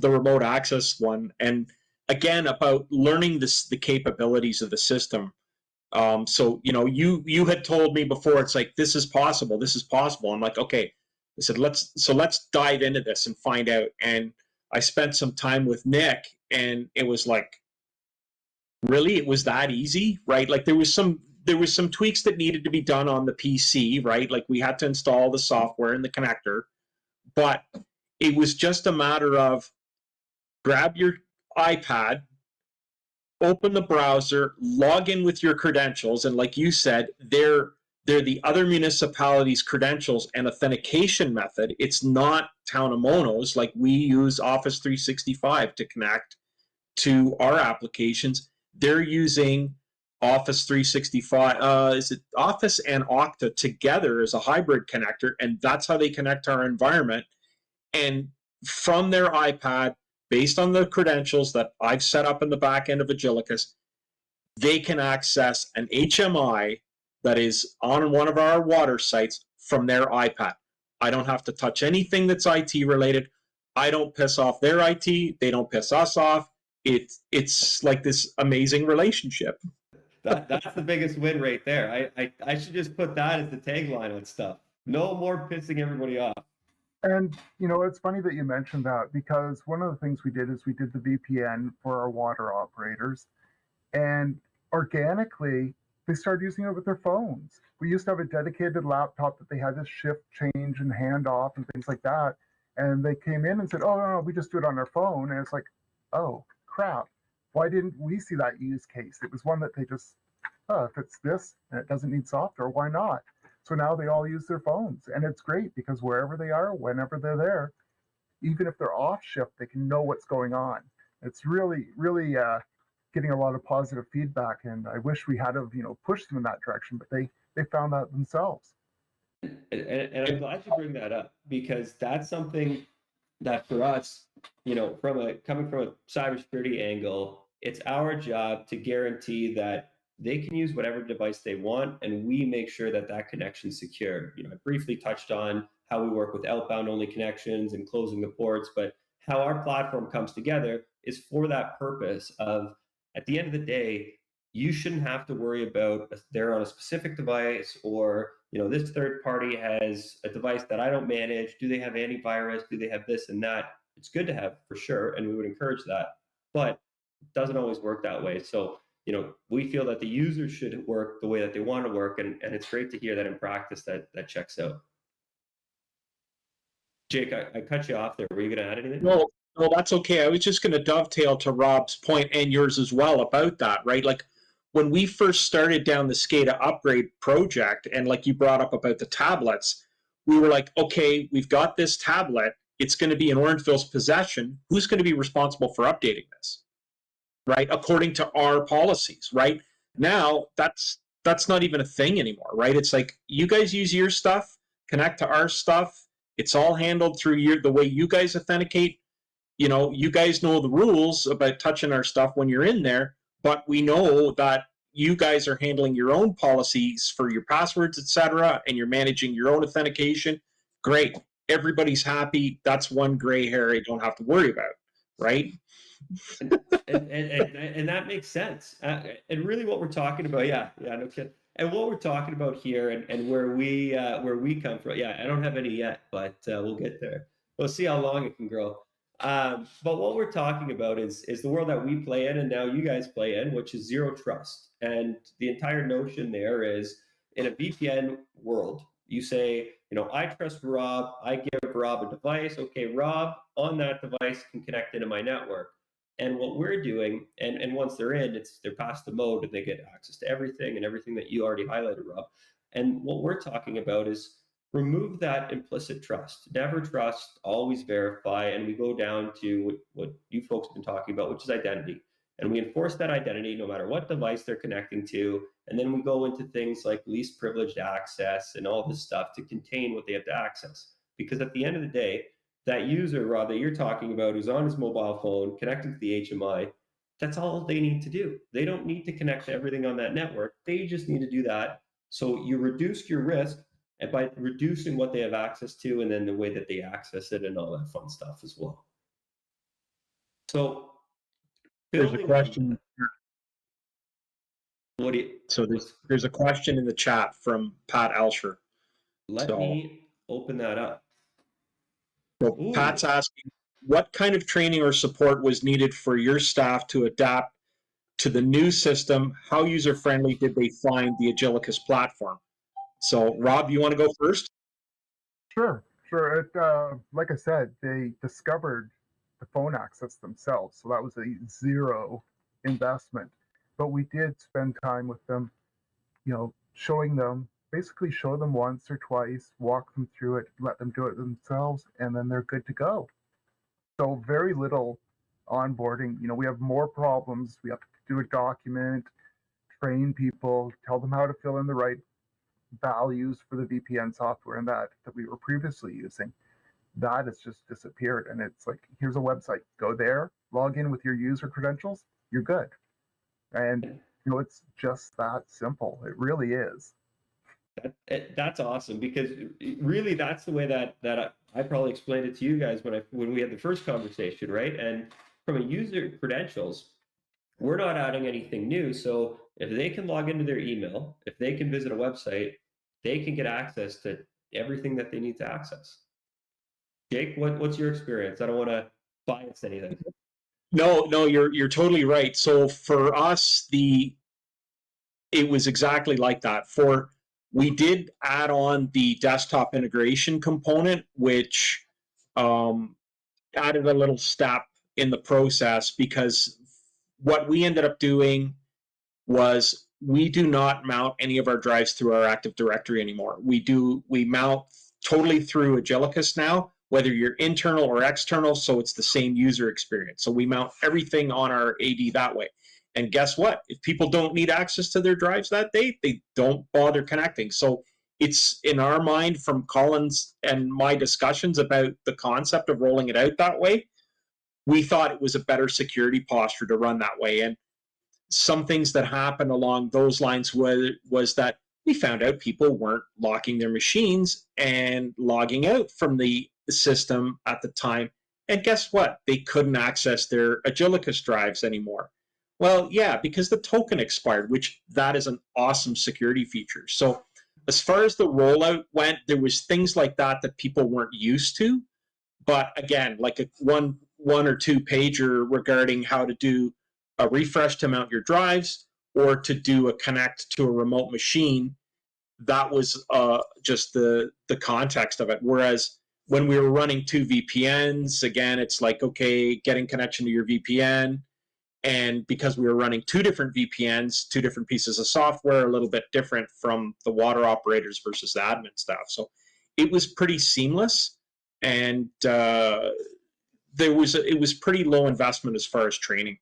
Speaker 2: remote access one, and again about learning the capabilities of the system. So you had told me before, it's like, this is possible. I'm like, okay. I said, let's dive into this and find out. And I spent some time with Nick, and it was like, really, it was that easy, right? Like there was some tweaks that needed to be done on the PC, right? Like we had to install the software and the connector, but it was just a matter of grab your iPad, open the browser, log in with your credentials, and like you said, they're the other municipalities' credentials and authentication method. It's not Town of Mono's. Like we use Office 365 to connect to our applications. They're using Office 365, is it Office and Okta together as a hybrid connector, and that's how they connect to our environment. And from their iPad, based on the credentials that I've set up in the back end of Agilicus, they can access an HMI that is on one of our water sites from their iPad. I don't have to touch anything that's IT related. I don't piss off their IT. They don't piss us off. It's like this amazing relationship.
Speaker 1: That's the biggest win right there. I should just put that as the tagline on stuff. No more pissing everybody off.
Speaker 3: And it's funny that you mentioned that, because one of the things we did is we did the VPN for our water operators, and organically they started using it with their phones. We used to have a dedicated laptop that they had to shift, change, and hand off and things like that. And they came in and said, "Oh no, we just do it on our phone." And it's like, oh crap, why didn't we see that use case? It was one that they just, if it's this and it doesn't need software, why not? So now they all use their phones, and it's great because wherever they are, whenever they're there, even if they're off shift, they can know what's going on. It's really, really getting a lot of positive feedback, and I wish we had pushed them in that direction, but they found that themselves.
Speaker 1: And I'm glad you bring that up, because that's something that for us, coming from a cybersecurity angle, it's our job to guarantee that they can use whatever device they want, and we make sure that that connection's secure. I briefly touched on how we work with outbound only connections and closing the ports, but how our platform comes together is for that purpose of, at the end of the day, you shouldn't have to worry about they're on a specific device, or this third party has a device that I don't manage. Do they have antivirus? Do they have this and that? It's good to have, for sure, and we would encourage that, but it doesn't always work that way. So we feel that the users should work the way that they want to work, and it's great to hear that in practice that checks out. Jake, I cut you off there. Were you going to add anything?
Speaker 2: No, that's okay. I was just going to dovetail to Rob's point and yours as well about that, right? Like when we first started down the SCADA upgrade project, and like you brought up about the tablets, we were like, okay, we've got this tablet. It's going to be in Orangeville's possession. Who's going to be responsible for updating this? Right, according to our policies. Right now, that's not even a thing anymore. Right, it's like, you guys use your stuff, connect to our stuff. It's all handled through the way you guys authenticate. You guys know the rules about touching our stuff when you're in there, but we know that you guys are handling your own policies for your passwords, etc., and you're managing your own authentication, great. Everybody's happy. That's one gray hair you don't have to worry about, right?
Speaker 1: And that makes sense. And really, what we're talking about, no kidding. And what we're talking about here, and where we come from, I don't have any yet, but we'll get there. We'll see how long it can grow. But what we're talking about is the world that we play in, and now you guys play in, which is zero trust. And the entire notion there is, in a VPN world, you say, I trust Rob. I give Rob a device. Okay, Rob on that device can connect into my network. And what we're doing, and once they're in, they're past the mode and they get access to everything and everything that you already highlighted, Rob. And what we're talking about is remove that implicit trust. Never trust, always verify. And we go down to what you folks have been talking about, which is identity. And we enforce that identity no matter what device they're connecting to. And then we go into things like least privileged access and all this stuff to contain what they have to access. Because at the end of the day, that user, Rob, that you're talking about, who's on his mobile phone, connecting to the HMI, that's all they need to do. They don't need to connect to everything on that network. They just need to do that. So you reduce your risk, and by reducing what they have access to, and then the way that they access it, and all that fun stuff as well. So
Speaker 2: there's a question. There's a question in the chat from Pat Elsher.
Speaker 1: Let me open that up.
Speaker 2: So Pat's asking, what kind of training or support was needed for your staff to adapt to the new system? How user-friendly did they find the Agillicus platform? So, Rob, you want to go first?
Speaker 3: Sure. Like I said, they discovered the phone access themselves, so that was a zero investment. But we did spend time with them, showing them, basically show them once or twice, walk them through it, let them do it themselves, and then they're good to go. So very little onboarding. We have more problems. We have to do a document, train people, tell them how to fill in the right values for the VPN software and that we were previously using. That has just disappeared. And it's like, here's a website, go there, log in with your user credentials, you're good. And it's just that simple. It really is.
Speaker 1: That's awesome, because really that's the way that I probably explained it to you guys when we had the first conversation, right? And from a user credentials, we're not adding anything new. So if they can log into their email, if they can visit a website, they can get access to everything that they need to access. Jake, what's your experience? I don't want to bias anything.
Speaker 2: No, you're totally right. So for us, it was exactly like that. We did add on the desktop integration component, which added a little step in the process, because what we ended up doing was we do not mount any of our drives through our Active Directory anymore. We mount totally through Agillicus now, whether you're internal or external, so it's the same user experience. So we mount everything on our AD that way. And guess what? If people don't need access to their drives that day, they don't bother connecting. So it's, in our mind, from Colin's and my discussions about the concept of rolling it out that way, we thought it was a better security posture to run that way. And some things that happened along those lines was that we found out people weren't locking their machines and logging out from the system at the time. And guess what? They couldn't access their Agillicus drives anymore. Well, yeah, because the token expired, which that is an awesome security feature. So as far as the rollout went, there was things like that people weren't used to. But again, like a one or two pager regarding how to do a refresh to mount your drives or to do a connect to a remote machine, that was just the context of it. Whereas when we were running two VPNs, again, it's like, okay, getting connection to your VPN. And because we were running two different VPNs, two different pieces of software, a little bit different from the water operators versus the admin staff. So it was pretty seamless. And it was pretty low investment as far as training.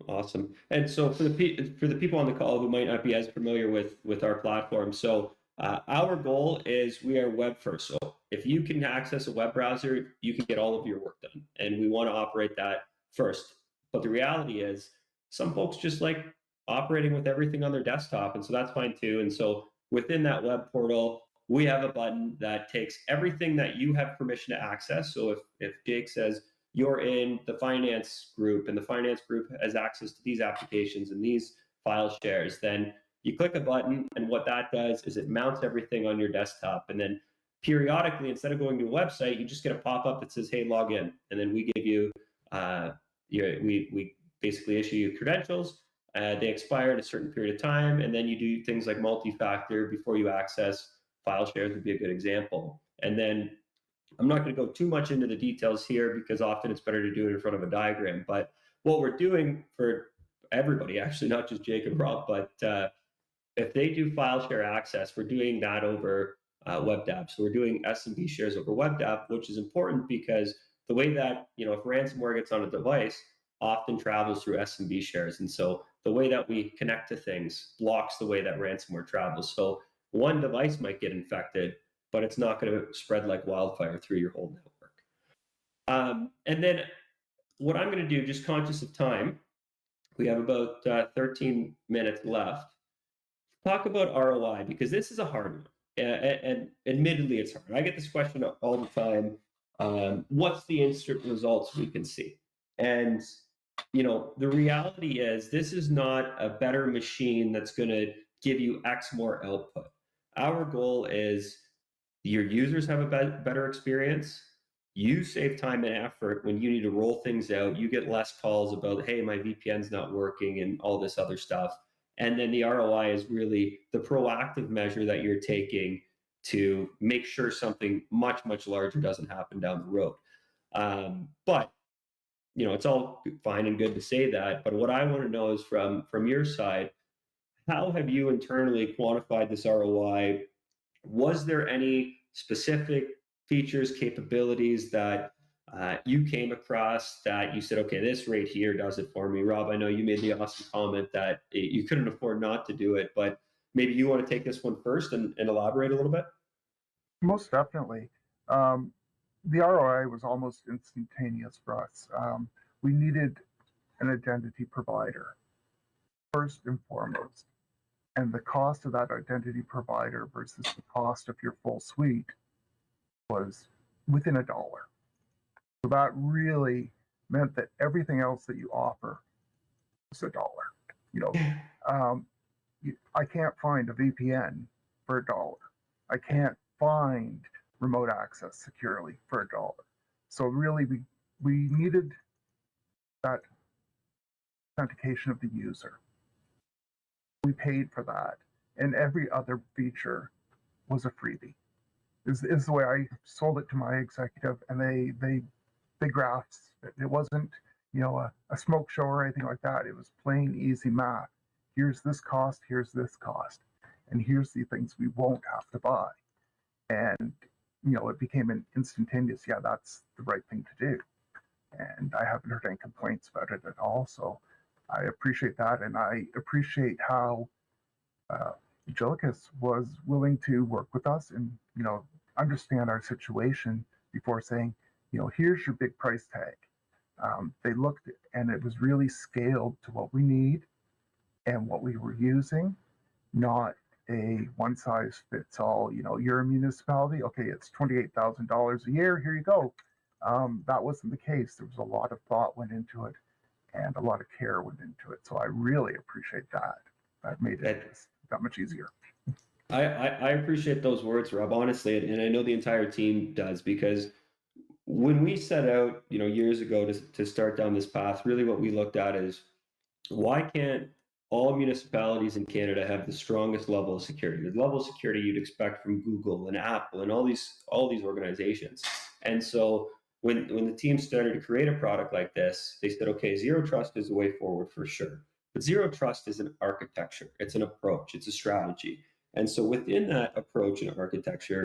Speaker 1: Awesome. And so for the people on the call who might not be as familiar with our platform, so our goal is we are web first. So if you can access a web browser, you can get all of your work done, and we want to operate that first. But the reality is, some folks just like operating with everything on their desktop, and so that's fine too. And so within that web portal, we have a button that takes everything that you have permission to access. So if Jake says you're in the finance group and the finance group has access to these applications and these file shares, then you click a button, and what that does is it mounts everything on your desktop. And then periodically, instead of going to a website, you just get a pop-up that says, hey, log in. And then we give you, we basically issue you credentials. They expire at a certain period of time, and then you do things like multi-factor before you access. File shares would be a good example. And then I'm not going to go too much into the details here because often it's better to do it in front of a diagram. But what we're doing for everybody, actually, not just Jake and Rob, but if they do file share access, we're doing that over WebDAV. So we're doing SMB shares over WebDAV, which is important because the way that, if ransomware gets on a device, often travels through SMB shares. And so the way that we connect to things blocks the way that ransomware travels. So one device might get infected, but it's not going to spread like wildfire through your whole network. And then what I'm going to do, just conscious of time, we have about 13 minutes left. Talk about ROI, because this is a hard one. And admittedly, it's hard. I get this question all the time. What's the instant results we can see? And, the reality is this is not a better machine that's going to give you X more output. Our goal is your users have a better experience. You save time and effort when you need to roll things out. You get less calls about, hey, my VPN's not working and all this other stuff. And then the ROI is really the proactive measure that you're taking to make sure something much, much larger doesn't happen down the road. But it's all fine and good to say that. But what I want to know is from your side, how have you internally quantified this ROI? Was there any specific features, capabilities that you came across that you said, okay, this right here does it for me? Rob, I know you made the awesome comment that you couldn't afford not to do it, but maybe you want to take this one first and elaborate a little bit?
Speaker 3: Most definitely. The ROI was almost instantaneous for us. We needed an identity provider, first and foremost. And the cost of that identity provider versus the cost of your full suite was within $1. So that really meant that everything else that you offer was $1. I can't find a VPN for $1. I can't find remote access securely for $1. So really, we needed that authentication of the user. We paid for that, and every other feature was a freebie. Is the way I sold it to my executive, and they grasped it. It wasn't a smoke show or anything like that. It was plain easy math. Here's this cost, here's this cost, and here's the things we won't have to buy. And it became an instantaneous, yeah, that's the right thing to do. And I haven't heard any complaints about it at all. So I appreciate that, and I appreciate how Agillicus was willing to work with us and understand our situation before saying, here's your big price tag. They looked, and it was really scaled to what we need and what we were using, not a one size fits all. You're a municipality, okay, it's $28,000 a year, here you go. That wasn't the case. There was a lot of thought went into it, and a lot of care went into it. So I really appreciate that. That made it that much easier.
Speaker 1: I appreciate those words, Rob, honestly, and I know the entire team does, because when we set out, years ago to start down this path, really what we looked at is, why can't all municipalities in Canada have the strongest level of security, the level of security you'd expect from Google and Apple and all these organizations? And so when the team started to create a product like this, they said, okay, zero trust is the way forward for sure. But zero trust is an architecture, it's an approach, it's a strategy. And so within that approach and architecture,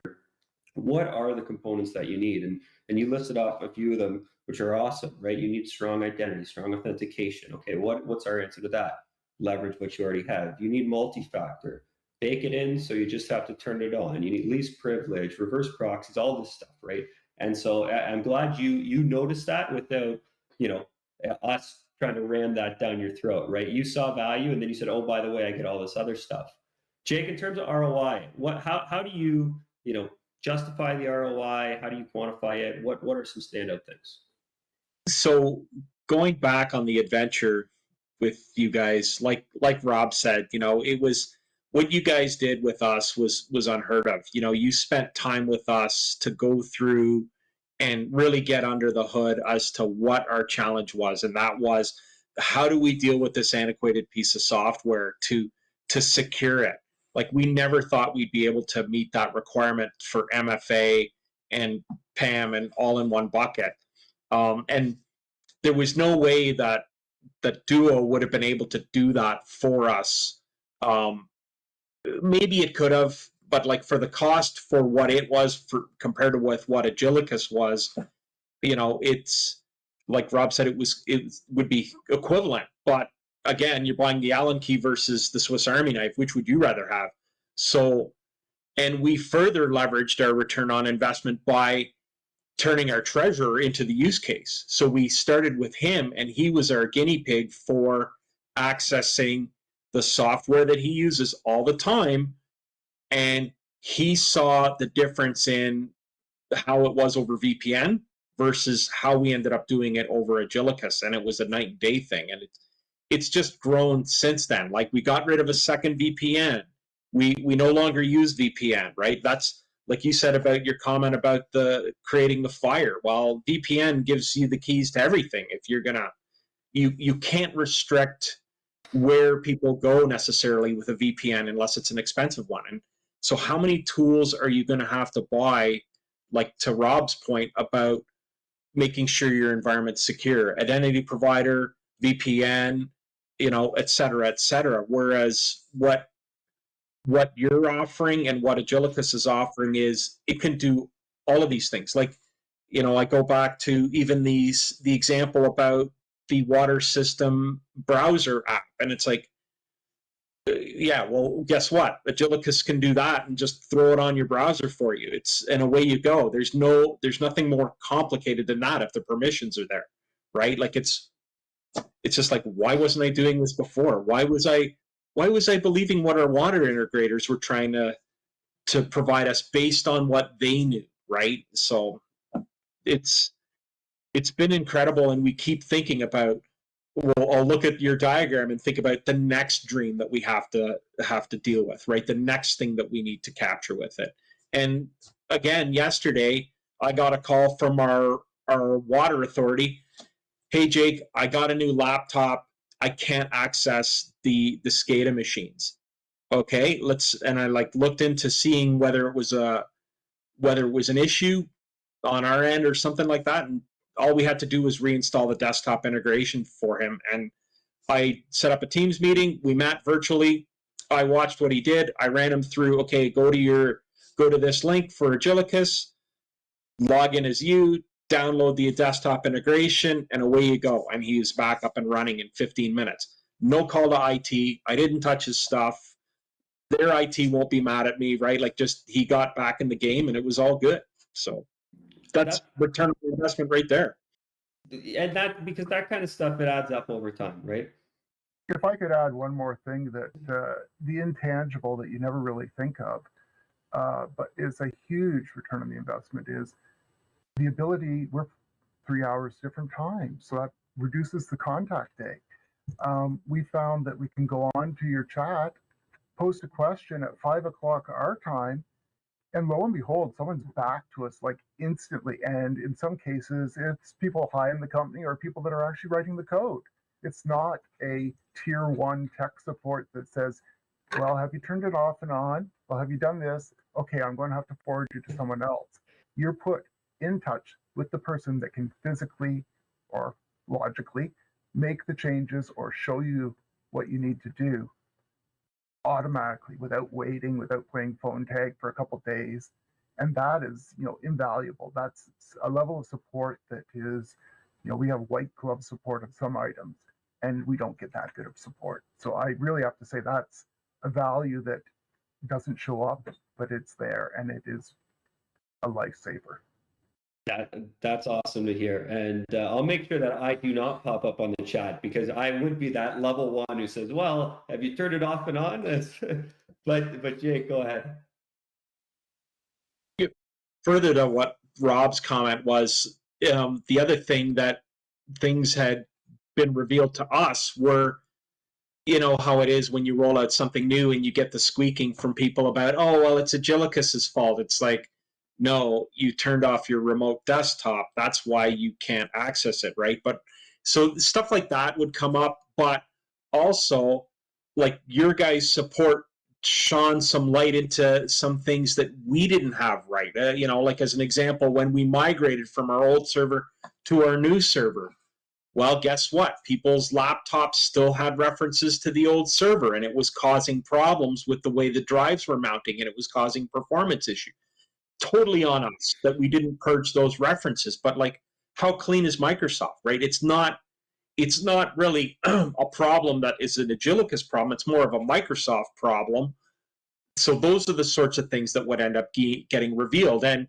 Speaker 1: what are the components that you need? And you listed off a few of them, which are awesome, right? You need strong identity, strong authentication. Okay, what's our answer to that? Leverage what you already have. You need multi-factor. Bake it in, so you just have to turn it on. You need least privilege, reverse proxies, all this stuff, right? And so I'm glad you noticed that without us trying to ram that down your throat, right? You saw value, and then you said, "Oh, by the way, I get all this other stuff." Jake, in terms of ROI, how do you justify the ROI? How do you quantify it? What are some standout things?
Speaker 2: So going back on the adventure with you guys, like Rob said, it was what you guys did with us was unheard of. You spent time with us to go through and really get under the hood as to what our challenge was, and that was, how do we deal with this antiquated piece of software to secure it? Like, we never thought we'd be able to meet that requirement for MFA and PAM and all in one bucket. And there was no way that Duo would have been able to do that for us. Maybe it could have, but like, for the cost for what it was compared to with what Agilicus was, it's like Rob said, it would be equivalent. But again, you're buying the Allen key versus the Swiss Army knife. Which would you rather have? So, and we further leveraged our return on investment by turning our treasurer into the use case. So we started with him, and he was our guinea pig for accessing the software that he uses all the time. And he saw the difference in how it was over VPN versus how we ended up doing it over Agilicus. And it was a night and day thing. And it's just grown since then. Like, we got rid of a second VPN. We no longer use VPN, right? That's, like you said about your comment about the creating the fire. Well, VPN gives you the keys to everything. If you're gonna, you can't restrict where people go necessarily with a VPN unless it's an expensive one. And so, how many tools are you going to have to buy? Like, to Rob's point about making sure your environment's secure, identity provider, VPN, et cetera, et cetera. Whereas what you're offering and what Agilicus is offering is, it can do all of these things. Like, I go back to even the example about the water system browser app, and it's like, yeah, well, guess what? Agilicus can do that and just throw it on your browser for you. And away you go. There's nothing more complicated than that if the permissions are there, right? Like, it's just like, why wasn't I doing this before? Why was I believing what our water integrators were trying to provide us based on what they knew, right? So it's been incredible, and we keep thinking about, well, I'll look at your diagram and think about the next dream that we have to deal with, right? The next thing that we need to capture with it. And again, yesterday I got a call from our water authority. Hey, Jake, I got a new laptop. I can't access the SCADA machines. Okay, and I looked into seeing whether it was an issue on our end or something like that, and all we had to do was reinstall the desktop integration for him. And I set up a Teams meeting. We met virtually. I watched what he did. I ran him through, okay, go to this link for Agilicus, log in as you, download the desktop integration, and away you go. And he was back up and running in 15 minutes. No call to IT. I didn't touch his stuff. Their IT won't be mad at me, right? Like, just, he got back in the game, and it was all good. So that's return on investment right there.
Speaker 1: And that, because that kind of stuff, it adds up over time, right?
Speaker 3: If I could add one more thing, that the intangible that you never really think of, but is a huge return on the investment, is the ability, we're 3 hours different time, so that reduces the contact day. We found that we can go on to your chat, post a question at 5 o'clock our time, and lo and behold, someone's back to us like instantly. And in some cases, it's people high in the company or people that are actually writing the code. It's not a tier 1 tech support that says, well, have you turned it off and on? Well, have you done this? Okay, I'm going to have to forward you to someone else. You're put in touch with the person that can physically or logically make the changes or show you what you need to do automatically, without waiting, without playing phone tag for a couple days. And that is, invaluable. That's a level of support that is, we have white glove support of some items, and we don't get that good of support. So I really have to say that's a value that doesn't show up, but it's there, and it is a lifesaver.
Speaker 1: That's awesome to hear, and I'll make sure that I do not pop up on the chat, because I would be that level one who says, "Well, have you turned it off and on?" but Jake, go ahead.
Speaker 2: Further to what Rob's comment was, the other thing that things had been revealed to us were, you know how it is when you roll out something new and you get the squeaking from people about, oh, well, it's Agilicus's fault. It's like, no, you turned off your remote desktop. That's why you can't access it, right? But so stuff like that would come up, but also like your guys' support shone some light into some things that we didn't have right. You know, like as an example, when we migrated from our old server to our new server, well, guess what? People's laptops still had references to the old server, and it was causing problems with the way the drives were mounting, and it was causing performance issues. Totally on us that we didn't purge those references. But like, how clean is Microsoft, right? It's not really a problem that is an Agilicus problem. It's more of a Microsoft problem. So those are the sorts of things that would end up getting revealed. And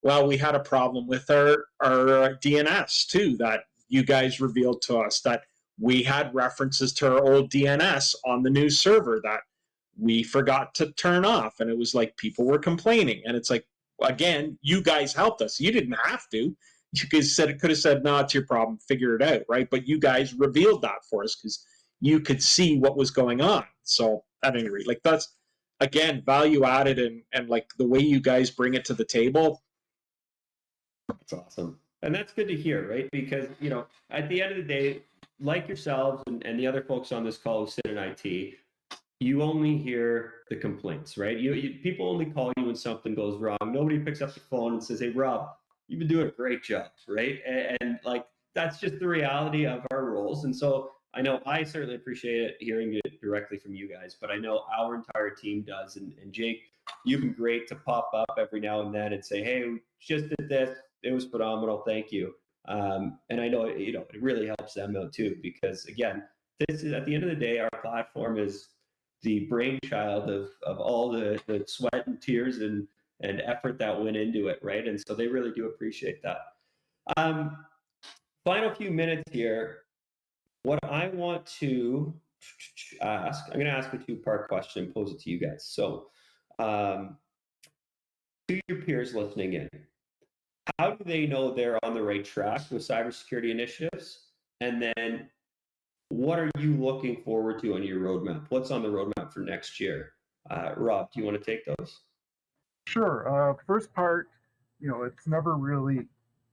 Speaker 2: well, we had a problem with our DNS too, that you guys revealed to us, that we had references to our old DNS on the new server that we forgot to turn off. And it was like people were complaining. And it's like, again, you guys helped us. You didn't have to. You could have said, no, it's your problem, figure it out, right? But you guys revealed that for us because you could see what was going on. So at any rate, like that's, again, value added, and like the way you guys bring it to the table.
Speaker 1: That's awesome. And that's good to hear, right? Because, you know, at the end of the day, like yourselves and the other folks on this call who sit in IT, you only hear the complaints, right? People only call you when something goes wrong. Nobody picks up the phone and says, "Hey, Rob, you've been doing a great job," right? And like, that's just the reality of our roles. And so I know I certainly appreciate it hearing it directly from you guys, but I know our entire team does. And Jake, you've been great to pop up every now and then and say, "Hey, we just did this. It was phenomenal. Thank you." And I know, you know, it really helps them out too, because again, this is, at the end of the day, our platform is the brainchild of all the sweat and tears and effort that went into it, right? And so they really do appreciate that. Final few minutes here. What I want to ask, I'm going to ask a two-part question and pose it to you guys. So, to your peers listening in, how do they know they're on the right track with cybersecurity initiatives? And then, what are you looking forward to on your roadmap? What's on the roadmap for next year? Rob, do you want to take those?
Speaker 3: Sure. First part, you know, it's never really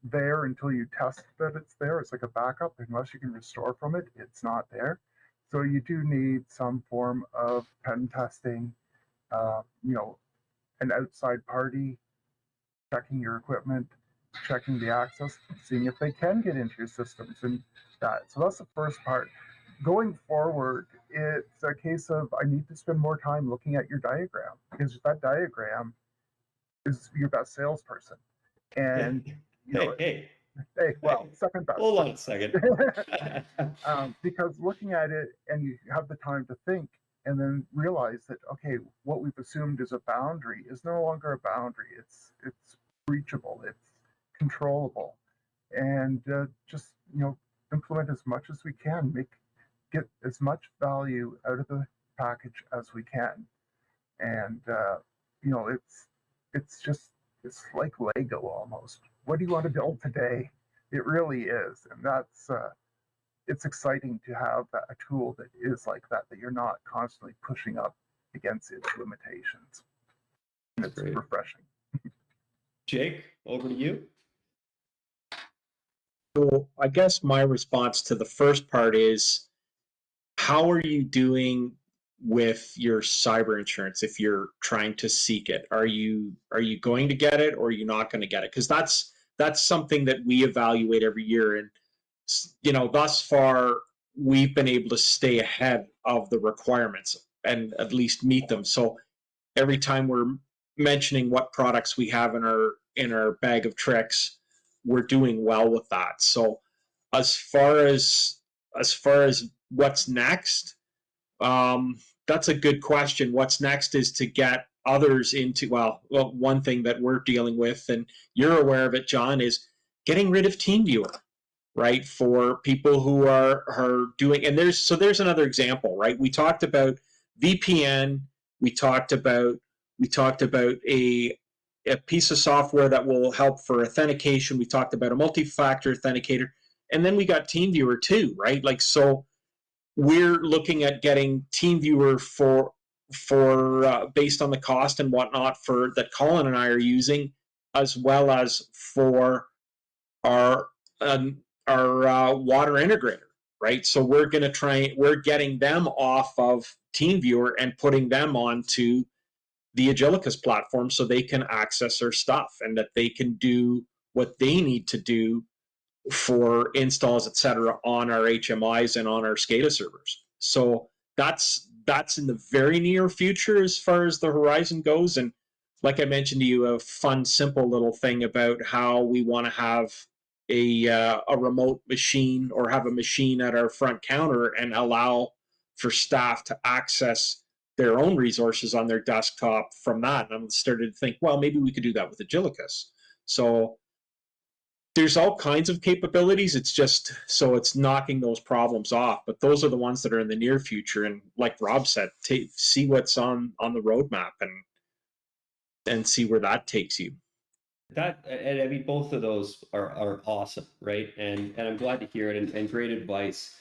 Speaker 3: there until you test that it's there. It's like a backup. Unless you can restore from it, it's not there. So you do need some form of pen testing, you know, an outside party checking your equipment, checking the access, seeing if they can get into your systems and that. So that's the first part. Going forward, it's a case of I need to spend more time looking at your diagram, because that diagram is your best salesperson. And you know,
Speaker 1: hey,
Speaker 3: well, second best.
Speaker 1: Hold on a second.
Speaker 3: Because looking at it and you have the time to think and then realize that, okay, what we've assumed is a boundary is no longer a boundary. It's reachable, it's controllable, and just, you know, implement as much as we can, get as much value out of the package as we can. And you know, it's like Lego almost. What do you want to build today? It really is, and that's it's exciting to have a tool that is like that you're not constantly pushing up against its limitations. And it's
Speaker 1: great.
Speaker 3: refreshing.
Speaker 1: Jake, over to you.
Speaker 2: So I guess my response to the first part is, how are you doing with your cyber insurance if you're trying to seek it? Are you going to get it, or are you not going to get it? Because that's something that we evaluate every year. And you know, thus far we've been able to stay ahead of the requirements and at least meet them. So every time we're mentioning what products we have in our bag of tricks, we're doing well with that. So as far as what's next, that's a good question. What's next is to get others into, well, one thing that we're dealing with, and you're aware of it, John, is getting rid of TeamViewer, right? For people who are doing, and there's another example, right? We talked about VPN, we talked about a piece of software that will help for authentication. We talked about a multi-factor authenticator, and then we got TeamViewer too, right? Like, so we're looking at getting TeamViewer for based on the cost and whatnot for that Colin and I are using, as well as for our water integrator, right? So we're getting them off of TeamViewer and putting them onto the Agilicus platform so they can access our stuff and that they can do what they need to do for installs, etc., on our HMIs and on our SCADA servers. So that's in the very near future as far as the horizon goes. And like I mentioned to you, a fun, simple little thing about how we want to have a remote machine or have a machine at our front counter and allow for staff to access their own resources on their desktop from that. And I started to think, well, maybe we could do that with Agilicus. So there's all kinds of capabilities. It's just, so it's knocking those problems off. But those are the ones that are in the near future. And like Rob said, see what's on the roadmap and see where that takes you.
Speaker 1: That, and I mean, both of those are awesome, right? And I'm glad to hear it, and great advice.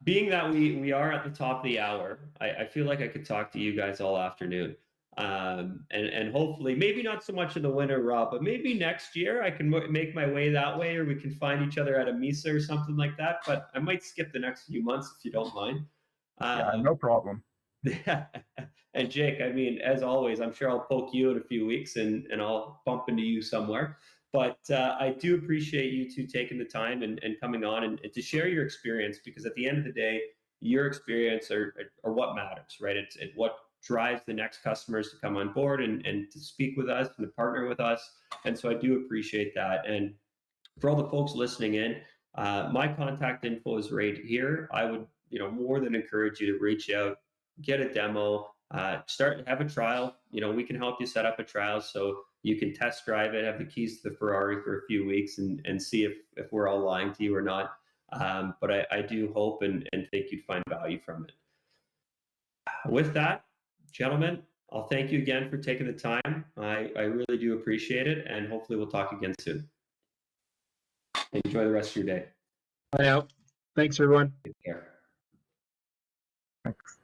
Speaker 1: Being that we are at the top of the hour, I feel like I could talk to you guys all afternoon. And hopefully, maybe not so much in the winter, Rob, but maybe next year I can make my way that way, or we can find each other at a MISA or something like that. But I might skip the next few months if you don't mind.
Speaker 3: Yeah, no problem.
Speaker 1: And Jake, I mean, as always, I'm sure I'll poke you in a few weeks and I'll bump into you somewhere. But I do appreciate you two taking the time and coming on and to share your experience, because at the end of the day, your experience are what matters, right? It's what drives the next customers to come on board and to speak with us and to partner with us. And so I do appreciate that. And for all the folks listening in, my contact info is right here. I would, more than encourage you to reach out, get a demo, have a trial. We can help you set up a trial so you can test drive it, have the keys to the Ferrari for a few weeks and see if we're all lying to you or not. But I do hope and think you'd find value from it. With that, gentlemen, I'll thank you again for taking the time. I really do appreciate it, and hopefully we'll talk again soon. Enjoy the rest of your day.
Speaker 2: Bye now. Thanks, everyone.
Speaker 1: Take care.
Speaker 3: Thanks.